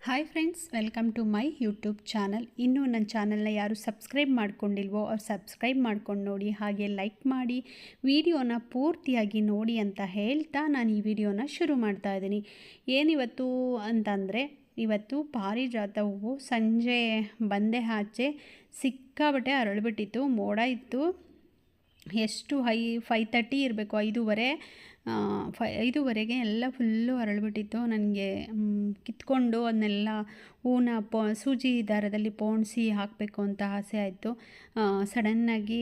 Hi friends, welcome to my YouTube channel. ಇನ್ನೂ ನನ್ನ ಚಾನಲ್ನ ಯಾರು ಸಬ್ಸ್ಕ್ರೈಬ್ ಮಾಡ್ಕೊಂಡಿಲ್ವೋ ಅವ್ರು ಸಬ್ಸ್ಕ್ರೈಬ್ ಮಾಡ್ಕೊಂಡು ನೋಡಿ, ಹಾಗೆ ಲೈಕ್ ಮಾಡಿ ವಿಡಿಯೋನ ಪೂರ್ತಿಯಾಗಿ ನೋಡಿ ಅಂತ ಹೇಳ್ತಾ ನಾನು ಈ ವಿಡಿಯೋನ ಶುರು ಮಾಡ್ತಾ ಇದ್ದೀನಿ. ಏನಿವತ್ತು ಅಂತಂದರೆ, ಇವತ್ತು ಪಾರಿಜಾತ ಹೂವು ಸಂಜೆ ಬಂದೆ ಆಚೆ ಸಿಕ್ಕಾಬಟ್ಟೆ ಅರಳಿಬಿಟ್ಟಿತ್ತು. ಮೋಡ ಇತ್ತು. ಎಷ್ಟು 5:30 ಇರಬೇಕು, 5:30ಗೆ ಎಲ್ಲ ಫುಲ್ಲು ಅರಳಿಬಿಟ್ಟಿತ್ತು. ನನಗೆ ಕಿತ್ಕೊಂಡು ಅದನ್ನೆಲ್ಲ ಹೂನ ಸೂಜಿ ದಾರದಲ್ಲಿ ಪೋಣಿಸಿ ಹಾಕಬೇಕು ಅಂತ ಆಸೆ ಆಯಿತು. ಸಡನ್ನಾಗಿ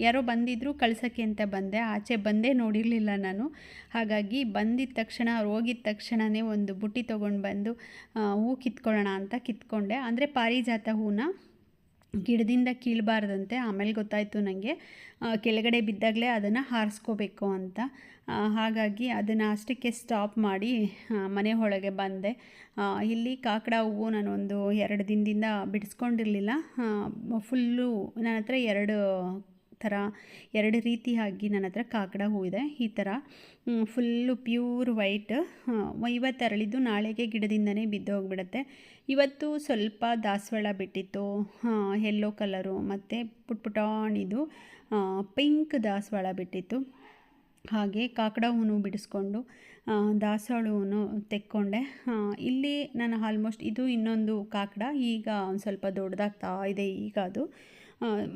ಯಾರೋ ಬಂದಿದ್ದರು, ಕಳ್ಸೋಕ್ಕೆ ಅಂತ ಬಂದೆ. ಆಚೆ ಬಂದೇ ನೋಡಿರಲಿಲ್ಲ ನಾನು. ಹಾಗಾಗಿ ಬಂದಿದ್ದ ತಕ್ಷಣ, ಅವ್ರು ಹೋಗಿದ್ದ ತಕ್ಷಣವೇ ಒಂದು ಬುಟ್ಟಿ ತೊಗೊಂಡು ಬಂದು ಹೂ ಕಿತ್ಕೊಳ್ಳೋಣ ಅಂತ ಕಿತ್ಕೊಂಡೆ. ಅಂದರೆ ಪಾರಿಜಾತ ಹೂನ ಗಿಡದಿಂದ ಕೀಳಬಾರ್ದಂತೆ. ಆಮೇಲೆ ಗೊತ್ತಾಯಿತು ನನಗೆ, ಕೆಳಗಡೆ ಬಿದ್ದಾಗಲೇ ಅದನ್ನು ಹಾರಿಸ್ಕೋಬೇಕು ಅಂತ. ಹಾಗಾಗಿ ಅದನ್ನು ಅಷ್ಟಕ್ಕೆ ಸ್ಟಾಪ್ ಮಾಡಿ ಮನೆ ಒಳಗೆ ಬಂದೆ. ಇಲ್ಲಿ ಕಾಕಡ ಹೂವು ನಾನು ಒಂದು 2 ದಿನದಿಂದ ಬಿಡಿಸ್ಕೊಂಡಿರಲಿಲ್ಲ. ಫುಲ್ಲು ನನ್ನ ಹತ್ರ ಎರಡು ರೀತಿಯಾಗಿ ನನ್ನ ಹತ್ರ ಕಾಕಡ ಹೂವಿದೆ. ಈ ಥರ ಫುಲ್ಲು ಪ್ಯೂರ್ ವೈಟ್. ಇವತ್ತು ಅರಳಿದ್ದು ನಾಳೆಗೆ ಗಿಡದಿಂದನೇ ಬಿದ್ದೋಗ್ಬಿಡುತ್ತೆ. ಇವತ್ತು ಸ್ವಲ್ಪ ದಾಸವಾಳ ಬಿಟ್ಟಿತ್ತು, ಯೆಲ್ಲೋ ಕಲರು, ಮತ್ತು ಪುಟ್ಪುಟಾಣಿದು ಪಿಂಕ್ ದಾಸವಾಳ ಬಿಟ್ಟಿತ್ತು. ಹಾಗೆ ಕಾಕಡ ಹೂವು ಬಿಡಿಸ್ಕೊಂಡು ದಾಸವಾಳ ಹೂವು ತೆಕ್ಕೊಂಡೆ. ಇಲ್ಲಿ ನಾನು ಆಲ್ಮೋಸ್ಟ್ ಇದು ಇನ್ನೊಂದು ಕಾಕಡ ಈಗ ಒಂದು ಸ್ವಲ್ಪ ದೊಡ್ಡದಾಗ್ತಾ ಇದೆ. ಈಗ ಅದು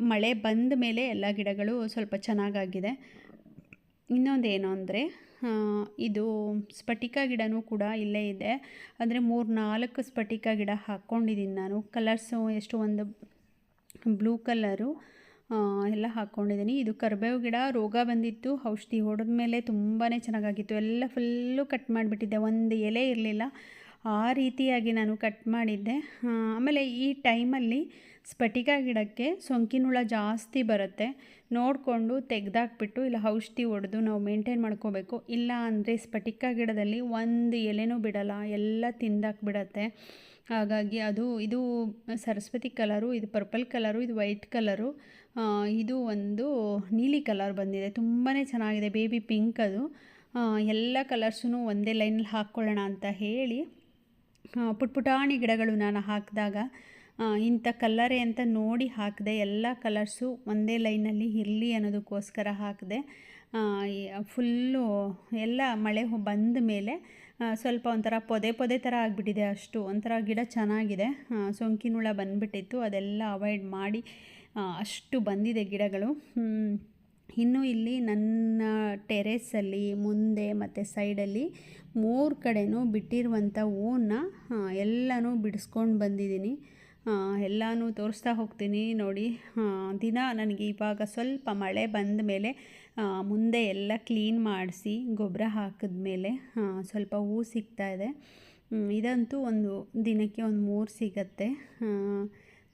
ಮಳೆ ಬಂದ ಮೇಲೆ ಎಲ್ಲ ಗಿಡಗಳು ಸ್ವಲ್ಪ ಚೆನ್ನಾಗಾಗಿದೆ. ಇನ್ನೊಂದೇನು ಅಂದರೆ, ಇದು ಸ್ಫಟಿಕ ಗಿಡನೂ ಕೂಡ ಇಲ್ಲೇ ಇದೆ. ಅಂದರೆ 3-4 ಸ್ಫಟಿಕ ಗಿಡ ಹಾಕ್ಕೊಂಡಿದ್ದೀನಿ ನಾನು. ಕಲರ್ಸು ಎಷ್ಟು, ಒಂದು ಬ್ಲೂ ಕಲರು ಎಲ್ಲ ಹಾಕ್ಕೊಂಡಿದ್ದೀನಿ. ಇದು ಕರಿಬೇವು ಗಿಡ ರೋಗ ಬಂದಿತ್ತು, ಔಷಧಿ ಹೊಡೆದ ಮೇಲೆ ತುಂಬಾ ಚೆನ್ನಾಗಾಗಿತ್ತು. ಎಲ್ಲ ಫುಲ್ಲು ಕಟ್ ಮಾಡಿಬಿಟ್ಟಿದ್ದೆ, ಒಂದು ಎಲೆ ಇರಲಿಲ್ಲ. ಆ ರೀತಿಯಾಗಿ ನಾನು ಕಟ್ ಮಾಡಿದ್ದೆ. ಆಮೇಲೆ ಈ ಟೈಮಲ್ಲಿ ಸ್ಫಟಿಕ ಗಿಡಕ್ಕೆ ಸೋಂಕಿನ ಹುಳ ಜಾಸ್ತಿ ಬರುತ್ತೆ. ನೋಡಿಕೊಂಡು ತೆಗೆದಾಕ್ಬಿಟ್ಟು ಇಲ್ಲ ಔಷಧಿ ಹೊಡೆದು ನಾವು ಮೇಂಟೈನ್ ಮಾಡ್ಕೋಬೇಕು. ಇಲ್ಲ ಅಂದರೆ ಸ್ಫಟಿಕ ಗಿಡದಲ್ಲಿ ಒಂದು ಎಲೆನೂ ಬಿಡಲ್ಲ, ಎಲ್ಲ ತಿಂದಾಕ್ಬಿಡತ್ತೆ. ಹಾಗಾಗಿ ಇದು ಸರಸ್ವತಿ ಕಲರು, ಇದು ಪರ್ಪಲ್ ಕಲರು, ಇದು ವೈಟ್ ಕಲರು, ಇದು ಒಂದು ನೀಲಿ ಕಲರ್ ಬಂದಿದೆ. ತುಂಬಾ ಚೆನ್ನಾಗಿದೆ, ಬೇಬಿ ಪಿಂಕ್ ಅದು. ಎಲ್ಲ ಕಲರ್ಸೂ ಒಂದೇ ಲೈನಲ್ಲಿ ಹಾಕ್ಕೊಳ್ಳೋಣ ಅಂತ ಹೇಳಿ ಪುಟ್ಪುಟಾಣಿ ಗಿಡಗಳು ನಾನು ಹಾಕಿದಾಗ ಇಂಥ ಕಲ್ಲರೇ ಅಂತ ನೋಡಿ ಹಾಕಿದೆ. ಎಲ್ಲ ಕಲರ್ಸು ಒಂದೇ ಲೈನಲ್ಲಿ ಇರಲಿ ಅನ್ನೋದಕ್ಕೋಸ್ಕರ ಹಾಕಿದೆ. ಫುಲ್ಲು ಎಲ್ಲ ಮಳೆ ಬಂದ ಮೇಲೆ ಸ್ವಲ್ಪ ಒಂಥರ ಪೊದೆ ಥರ ಆಗಿಬಿಟ್ಟಿದೆ. ಅಷ್ಟು ಒಂಥರ ಗಿಡ ಚೆನ್ನಾಗಿದೆ. ಸೋಂಕಿನ ಹುಳ ಬಂದುಬಿಟ್ಟಿತ್ತು, ಅದೆಲ್ಲ ಅವಾಯ್ಡ್ ಮಾಡಿ ಅಷ್ಟು ಬಂದಿದೆ ಗಿಡಗಳು. ಇನ್ನು ಇಲ್ಲಿ ನನ್ನ ಟೆರೇಸಲ್ಲಿ ಮುಂದೆ ಮತ್ತು ಸೈಡಲ್ಲಿ 3 ಕಡೆನೂ ಬಿಟ್ಟಿರುವಂಥ ಹೂವನ್ನ ಎಲ್ಲನೂ ಬಿಡಿಸ್ಕೊಂಡು ಬಂದಿದ್ದೀನಿ. ಎಲ್ಲನೂ ತೋರಿಸ್ತಾ ಹೋಗ್ತೀನಿ ನೋಡಿ. ದಿನ ನನಗೆ ಇವಾಗ ಸ್ವಲ್ಪ ಮಳೆ ಬಂದ ಮೇಲೆ ಮುಂದೆ ಎಲ್ಲ ಕ್ಲೀನ್ ಮಾಡಿಸಿ ಗೊಬ್ಬರ ಹಾಕಿದ್ಮೇಲೆ ಸ್ವಲ್ಪ ಹೂ ಸಿಗ್ತಾಯಿದೆ. ಇದಂತೂ ಒಂದು ದಿನಕ್ಕೆ ಒಂದು 3 ಸಿಗತ್ತೆ.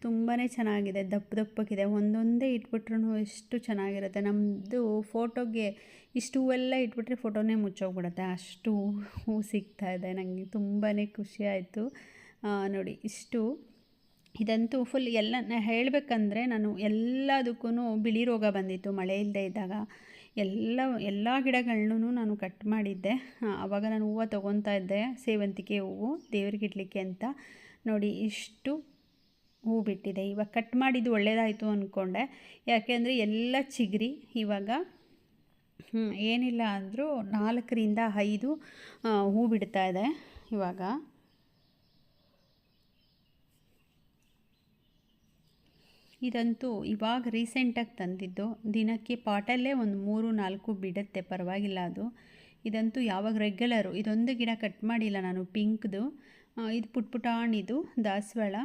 ತುಂಬಾ ಚೆನ್ನಾಗಿದೆ, ದಪ್ಪಕ್ಕಿದೆ. ಒಂದೊಂದೇ ಇಟ್ಬಿಟ್ರೂ ಎಷ್ಟು ಚೆನ್ನಾಗಿರುತ್ತೆ. ನಮ್ಮದು ಫೋಟೋಗೆ ಇಷ್ಟು ಹೂವೆಲ್ಲ ಇಟ್ಬಿಟ್ರೆ ಫೋಟೋನೇ ಮುಚ್ಚೋಗ್ಬಿಡುತ್ತೆ, ಅಷ್ಟು ಹೂ ಸಿಗ್ತಾಯಿದೆ. ನನಗೆ ತುಂಬಾ ಖುಷಿ ಆಯಿತು ನೋಡಿ. ಇದಂತೂ ಫುಲ್ ಎಲ್ಲ ಹೇಳಬೇಕಂದ್ರೆ, ನಾನು ಎಲ್ಲದಕ್ಕೂ ಬಿಳಿ ರೋಗ ಬಂದಿತ್ತು ಮಳೆ ಇಲ್ಲದೆ ಇದ್ದಾಗ. ಎಲ್ಲ ಗಿಡಗಳನ್ನೂ ನಾನು ಕಟ್ ಮಾಡಿದ್ದೆ. ಆವಾಗ ನಾನು ಹೂವು ತೊಗೊತಾ ಇದ್ದೆ, ಸೇವಂತಿಗೆ ಹೂವು ದೇವ್ರಿಗೆ ಇಡಲಿಕ್ಕೆ ಅಂತ. ನೋಡಿ ಇಷ್ಟು ಹೂ ಬಿಟ್ಟಿದೆ. ಇವಾಗ ಕಟ್ ಮಾಡಿದ್ದು ಒಳ್ಳೆಯದಾಯಿತು ಅಂದ್ಕೊಂಡೆ, ಯಾಕೆಂದರೆ ಎಲ್ಲ ಚಿಗುರಿ ಇವಾಗ ಏನಿಲ್ಲ ಅಂದರೂ 4-5 ಹೂ ಬಿಡ್ತಾ ಇದೆ ಇವಾಗ. ಇದಂತೂ ಇವಾಗ ರೀಸೆಂಟಾಗಿ ತಂದಿದ್ದು. ದಿನಕ್ಕೆ ಪಾಟಲ್ಲೇ ಒಂದು 3-4 ಬಿಡುತ್ತೆ, ಪರವಾಗಿಲ್ಲ ಅದು. ಇದಂತೂ ಯಾವಾಗ ರೆಗ್ಯುಲರು. ಇದೊಂದು ಗಿಡ ಕಟ್ ಮಾಡಿಲ್ಲ ನಾನು, ಪಿಂಕ್ದು. ಇದು ಪುಟ್ಪುಟಾಣಿದು ದಾಸವಾಳ.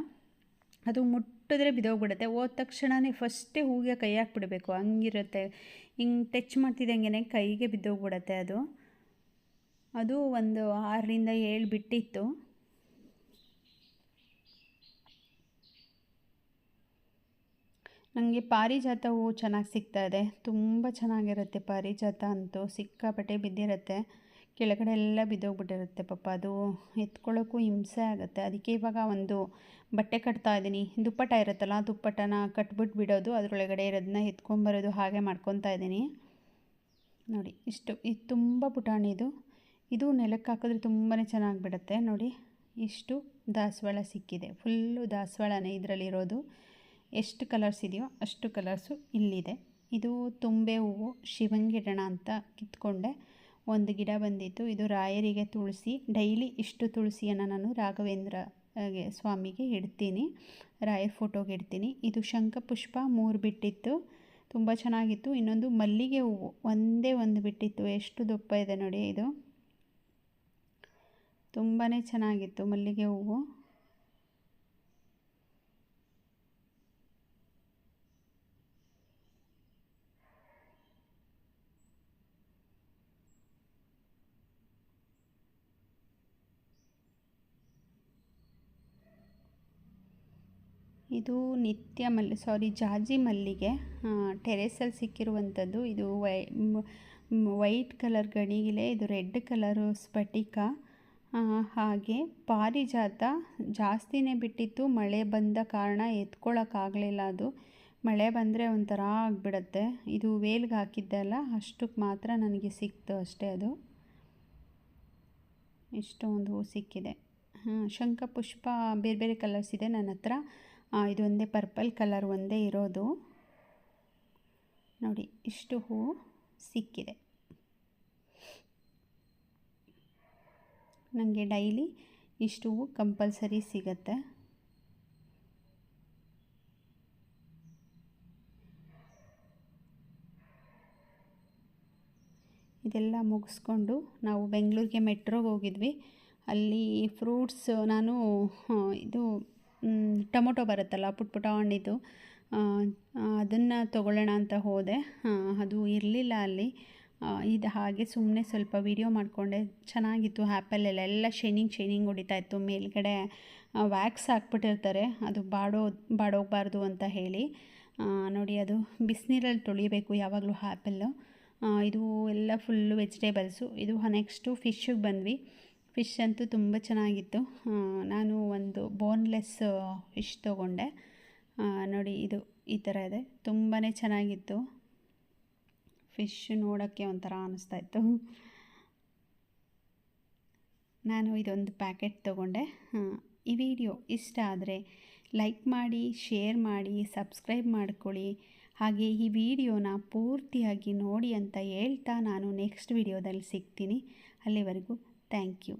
ಅದು ಮುಟ್ಟಿದ್ರೆ ಬಿದ್ದೋಗ್ಬಿಡುತ್ತೆ. ಹೋದ ತಕ್ಷಣವೇ ಫಸ್ಟೇ ಹೂಗೆ ಕೈ ಹಾಕ್ಬಿಡ್ಬೇಕು, ಹಂಗಿರುತ್ತೆ. ಹಿಂಗೆ ಟಚ್ ಮಾಡ್ತಿದ್ದಂಗೆ ಕೈಗೆ ಬಿದ್ದೋಗ್ಬಿಡುತ್ತೆ ಅದು ಒಂದು 6-7 ಬಿಟ್ಟಿತ್ತು. ನನಗೆ ಪಾರಿಜಾತ ಹೂವು ಚೆನ್ನಾಗಿ ಸಿಗ್ತಾಯಿದೆ. ತುಂಬ ಚೆನ್ನಾಗಿರುತ್ತೆ ಪಾರಿಜಾತ ಅಂತೂ, ಸಿಕ್ಕಾಪಟ್ಟೆ ಬಿದ್ದಿರುತ್ತೆ. ಕೆಳಗಡೆ ಎಲ್ಲ ಬಿದ್ದೋಗ್ಬಿಟ್ಟಿರುತ್ತೆ ಪಾಪ. ಅದು ಎತ್ಕೊಳ್ಳೋಕ್ಕೂ ಹಿಂಸೆ ಆಗುತ್ತೆ. ಅದಕ್ಕೆ ಇವಾಗ ಒಂದು ಬಟ್ಟೆ ಕಟ್ತಾ ಇದ್ದೀನಿ. ದುಪ್ಪಟ ಇರುತ್ತಲ್ಲ, ದುಪ್ಪಟನ ಕಟ್ಬಿಟ್ಟು ಬಿಡೋದು, ಅದರೊಳಗಡೆ ಇರೋದನ್ನ ಎತ್ಕೊಂಬರೋದು, ಹಾಗೆ ಮಾಡ್ಕೊತಾ ಇದ್ದೀನಿ ನೋಡಿ. ಇದು ತುಂಬ ಪುಟಾಣಿದು. ಇದು ನೆಲಕ್ಕೆ ಹಾಕಿದ್ರೆ ತುಂಬಾ ಚೆನ್ನಾಗಿ ಬಿಡುತ್ತೆ ನೋಡಿ. ಇಷ್ಟು ದಾಸವಾಳ ಸಿಕ್ಕಿದೆ. ಫುಲ್ಲು ದಾಸವಾಳನೇ ಇದರಲ್ಲಿರೋದು. ಎಷ್ಟು ಕಲರ್ಸ್ ಇದೆಯೋ ಅಷ್ಟು ಕಲರ್ಸು ಇಲ್ಲಿದೆ. ಇದು ತುಂಬೆ ಹೂವು ಶಿವಂಗಿಡಣ ಅಂತ ಕಿತ್ಕೊಂಡೆ. ಒಂದು ಗಿಡ ಬಂದಿತ್ತು. ಇದು ರಾಯರಿಗೆ ತುಳಸಿ. ಡೈಲಿ ಇಷ್ಟು ತುಳಸಿಯನ್ನು ನಾನು ರಾಘವೇಂದ್ರ ಸ್ವಾಮಿಗೆ ಇಡ್ತೀನಿ, ರಾಯರ ಫೋಟೋಗೆ ಇಡ್ತೀನಿ. ಇದು ಶಂಖಪುಷ್ಪ 3 ಬಿಟ್ಟಿತ್ತು, ತುಂಬ ಚೆನ್ನಾಗಿತ್ತು. ಇನ್ನೊಂದು ಮಲ್ಲಿಗೆ ಹೂವು ಒಂದೇ ಒಂದು ಬಿಟ್ಟಿತ್ತು. ಎಷ್ಟು ದಪ್ಪ ಇದೆ ನೋಡಿ, ಇದು ತುಂಬಾ ಚೆನ್ನಾಗಿತ್ತು ಮಲ್ಲಿಗೆ ಹೂವು. ಇದು ನಿತ್ಯ ಜಾಜಿ ಮಲ್ಲಿಗೆ, ಟೆರೇಸಲ್ಲಿ ಸಿಕ್ಕಿರುವಂಥದ್ದು. ಇದು ವೈಟ್ ಕಲರ್ ಗಣಿಗಿಲೆ, ಇದು ರೆಡ್ ಕಲರು ಸ್ಫಟಿಕ. ಹಾಗೆ ಪಾರಿಜಾತ ಜಾಸ್ತಿನೇ ಬಿಟ್ಟಿತ್ತು. ಮಳೆ ಬಂದ ಕಾರಣ ಎತ್ಕೊಳ್ಳೋಕ್ಕಾಗಲಿಲ್ಲ. ಅದು ಮಳೆ ಬಂದರೆ ಒಂಥರ ಆಗಿಬಿಡತ್ತೆ. ಇದು ವೇಲ್ಗೆ ಹಾಕಿದ್ದೆ ಅಲ್ಲ, ಅಷ್ಟಕ್ಕೆ ಮಾತ್ರ ನನಗೆ ಸಿಕ್ತು ಅಷ್ಟೇ. ಅದು ಇಷ್ಟೊಂದು ಹೂ ಸಿಕ್ಕಿದೆ. ಶಂಖಪುಷ್ಪ ಬೇರೆ ಬೇರೆ ಕಲರ್ಸ್ ಇದೆ ನನ್ನ ಹತ್ರ. ಇದೊಂದೇ ಪರ್ಪಲ್ ಕಲರ್ ಒಂದೇ ಇರೋದು ನೋಡಿ. ಇಷ್ಟು ಹೂ ಸಿಕ್ಕಿದೆ ನನಗೆ. ಡೈಲಿ ಇಷ್ಟು ಹೂ ಕಂಪಲ್ಸರಿ ಸಿಗತ್ತೆ. ಇದೆಲ್ಲ ಮುಗಿಸ್ಕೊಂಡು ನಾವು ಬೆಂಗಳೂರಿಗೆ ಮೆಟ್ರೋಗೆ ಹೋಗಿದ್ವಿ. ಅಲ್ಲಿ ಫ್ರೂಟ್ಸ್ ನಾನು ಇದು ಟೊಮೊಟೊ ಬರುತ್ತಲ್ಲ ಪುಟ್ ಹಣ್ಣಿದ್ದು, ಅದನ್ನು ತೊಗೊಳ್ಳೋಣ ಅಂತ ಹೋದೆ. ಅದು ಇರಲಿಲ್ಲ ಅಲ್ಲಿ. ಇದು ಹಾಗೆ ಸುಮ್ಮನೆ ಸ್ವಲ್ಪ ವೀಡಿಯೋ ಮಾಡಿಕೊಂಡೆ. ಚೆನ್ನಾಗಿತ್ತು. ಆ್ಯಪಲ್ಲೆಲ್ಲ ಶೈನಿಂಗ್ ಹೊಡಿತಾ ಇತ್ತು. ಮೇಲ್ಗಡೆ ವ್ಯಾಕ್ಸ್ ಹಾಕ್ಬಿಟ್ಟಿರ್ತಾರೆ, ಅದು ಬಾಡೋಗಬಾರ್ದು ಅಂತ ಹೇಳಿ. ನೋಡಿ, ಅದು ಬಿಸಿನೀರಲ್ಲಿ ತೊಳಿಬೇಕು ಯಾವಾಗಲೂ ಆ್ಯಪಲ್ಲು. ಇದು ಎಲ್ಲ ಫುಲ್ಲು ವೆಜಿಟೇಬಲ್ಸು. ಇದು ನೆಕ್ಸ್ಟು ಫಿಶ್ಶಿಗೆ ಬಂದ್ವಿ. ಫಿಶ್ ಅಂತೂ ತುಂಬ ಚೆನ್ನಾಗಿತ್ತು. ನಾನು ಒಂದು ಬೋನ್ಲೆಸ್ ಫಿಶ್ ತೊಗೊಂಡೆ ನೋಡಿ. ಇದು ಈ ಥರ ಇದೆ, ತುಂಬಾ ಚೆನ್ನಾಗಿತ್ತು. ಫಿಶ್ ನೋಡೋಕ್ಕೆ ಒಂಥರ ಅನ್ನಿಸ್ತಾಯಿತ್ತು. ನಾನು ಇದೊಂದು ಪ್ಯಾಕೆಟ್ ತೊಗೊಂಡೆ. ಈ ವಿಡಿಯೋ ಇಷ್ಟ ಆದರೆ ಲೈಕ್ ಮಾಡಿ, ಶೇರ್ ಮಾಡಿ, ಸಬ್ಸ್ಕ್ರೈಬ್ ಮಾಡ್ಕೊಳ್ಳಿ. ಹಾಗೆ ಈ ವಿಡಿಯೋನ ಪೂರ್ತಿಯಾಗಿ ನೋಡಿ ಅಂತ ಹೇಳ್ತಾ ನಾನು ನೆಕ್ಸ್ಟ್ ವಿಡಿಯೋದಲ್ಲಿ ಸಿಗ್ತೀನಿ. ಅಲ್ಲಿವರೆಗೂ ಥ್ಯಾಂಕ್ ಯು.